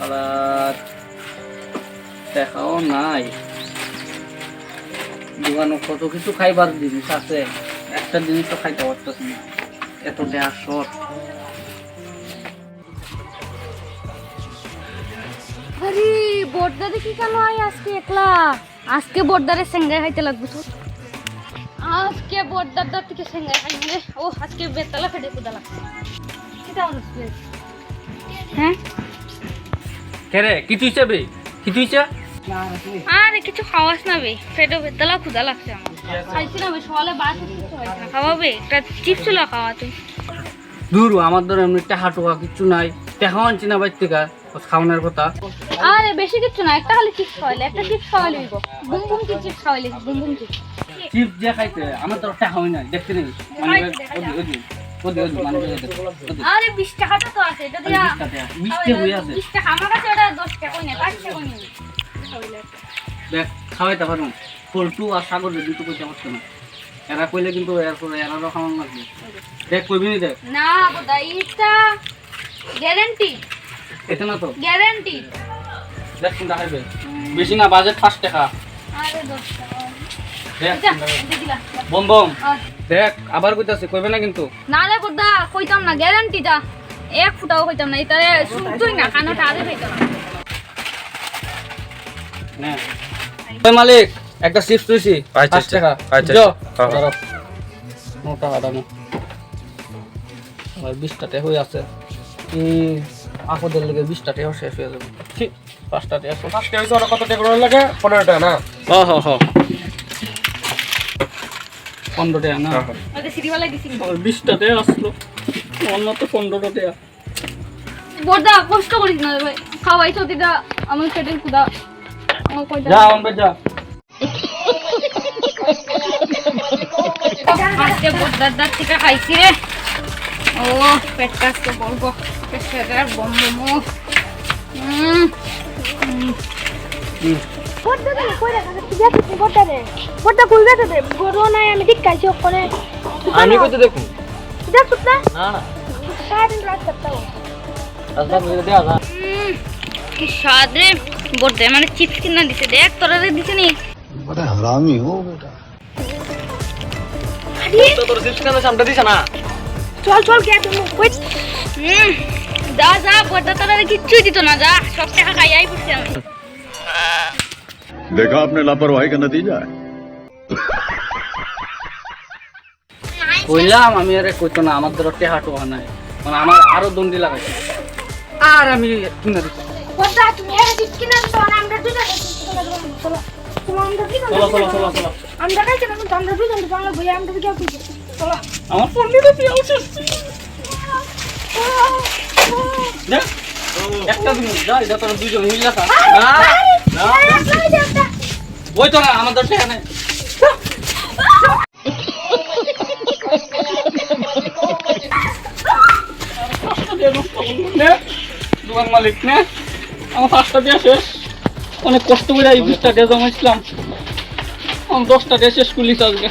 আর দেখাও নাই দোকানে কত কিছু খাইবার জিনিস আছে, একটা জিনিস তো খাইতে পারতেছি না, এত দেয়া শর্ট। আরে বড়দারে কি কেন আই আজকে একলা? আজকে বড়দারে সেঙ্গাই খাইতে লাগবে তো। আজকে বড়দার থেকে সেঙ্গাই খাইলে ও আজকে বেতালা ফেটে কুদা লাগছে। কিটা হচ্ছে? হ্যাঁ কেরে কি তুই চাবে, কি তুই চা? আরে কিছু খাওয়াস না বে, ফেটে বেতালা কুদা লাগছে আমার। খাইছি না বে, সকালে বাসে কিছু খাইছি না। খাওয়াবে একটা চিপস লা খাওয়া তুই। দূর আমার ধরে এমনি টাহা টোকা কিচ্ছু নাই, টাকা আনছি না বাইর থেকে খাওয়ানোর কথা। আরে বেশি কিছু না, একটা খালি চিপস খাওয়াইলে, একটা চিপস খাওয়াইলে হইব। বুম বুম চিপস খাওয়াইলে, বুম বুম চিপস। চিপস যে খাইতে আমার তো টাকা হয় না, দেখতে নেই মানে আরে 20 টাকাটা তো আছে, এটা দিয়া 20 টাকা হয়ে আছে। 20 টাকা আমার কাছে, ওটা 10 টাকা কই না, 5 টাকা কই না। দেখ খাওয়াইতে পারবো, পল্টু আর সাগর দুটো কইতে পারতো না, এরা কইলে কিন্তু এরপরে এরারও খাওয়ানো লাগবে। দেখ কইবি নি, দেখ না বোধা এটা গ্যারান্টি, এটা না তো গ্যারান্টি। দেখ কোনটা খাইবে, বেশি না, বাজেট 5 টাকা। আরে 10 টাকা দেখ যা দিলা বম বম, দেখ আবার কইতাছে, কইবে না কিন্তু। না রে বোধা কইতাম না, গ্যারান্টি দা, এক ফুটাও কইতাম না, এটা শুনতুই না, কানটা আরে কইতাম না। না ওই মালিক একটা চিপস লইছি 5 টাকা। আচ্ছা যো হ্যাঁ ধরো মোটা আদানো আর 20 টাকা হয়ে আছে, আপদের লেগে 20 টাকা শেষ হয়ে যাবে। ঠিক 5 টাকা আছে, ফার্স্টে হইছে ওরা কত টাকা করে লাগে? 15 টাকা না? হ হ হ 15 টাকা না, ওকে সিরিওয়ালা দিছি। 20 টাকা আসলো, অন্য তো 15 টাকা। বোধা কষ্ট করিস না ভাই, খাওয়াইছো দিদা আমার পেটের কুদা আমার কইতা। যা অনবে যা। আজকে বোধার থেকে খাইছি রে, ও পেটটা আজকে বলবো পেটটা বম বম। বড়দারে কই রাখা তুই যাচ্ছিস বড়দারে? বড়দা কই যাচ্ছে রে? বড় নাই আমি ঠিক কাইছি ওখানে। আমি কইতে দেখুন যাচ্ছিস না? না না সারাদিন রাত করতাও। রাস্তা করে দেয়া যা। কি স্বাদ রে বোধা, মানে চিপস কিনা দিছে, দেখ তোরা রে দিছে নি। बड़ा हरामी हो बेटा। তো তোর চিপস কেন সামনে দিছ না? চল চল কে তুমি কই? যা যা বোধা, তোরা কিচ্ছুই দিত না, যা সব টাকা খাইয়াই পড়ছি আমি। देखा आपने लापरवाही का नतीजा है। কইলাম আমি আরে কইতো না, আমার ধরো টেহা টোহা নাই, মানে আমার আরো দন্ডি লাগাইছে আর আমি কিনা দিছি। বড়দা তুমি এর দিক কিনা তো আমরা দুজন চলো। তুমি আমরা দুজন চলো চলো চলো চলো, আমরা কাইছে না, আমরা দুজন বাংলা বই আমরা কি করব? চলো। আমার 15 টাকা আছে দেখ, একটা দিন যা, এটা তোরা দুইজন মিলে খা। না না ওই তো না, আমাদের টেহা নাই। দোকান মালিক নে, আমার 5 টাকা শেষ, অনেক কষ্ট করে এই 20 টাকা জমাইছিলাম, আমি 10 টাকা শেষ করলি আজকে।